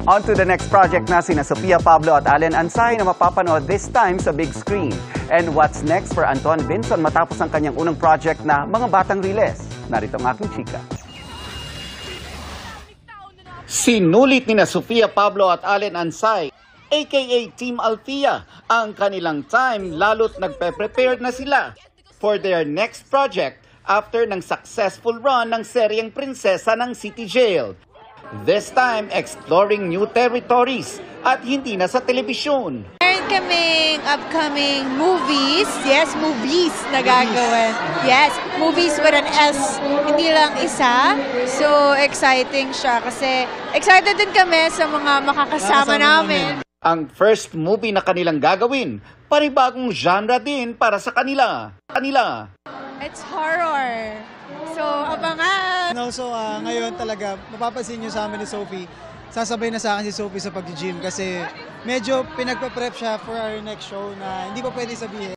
On to the next project na sina Sofia Pablo at Allen Ansay na mapapanood this time sa big screen. And what's next for Anton Binson matapos ang kanyang unang project na Mga Batang Riles? Narito ang aking chika. Sinulit ni na Sofia Pablo at Allen Ansay, aka Team Althea, ang kanilang time lalo't nagpe-prepare na sila for their next project after ng successful run ng seryeng Prinsesa ng City Jail. This time, exploring new territories at hindi na sa telebisyon. Meron kaming upcoming movies. Yes, movies na gagawin. Yes, movies with an S, hindi lang isa. So, exciting siya kasi excited din kami sa mga makakasama namin. Ang first movie na kanilang gagawin, panibagong genre din para sa kanila. It's horror. So, abangan! And also, ngayon talaga, mapapansin nyo sa amin ni Sophie, sasabay na sa akin si Sophie sa pag-gym kasi medyo pinagpa-prep siya for our next show na hindi pa pwede sabihin.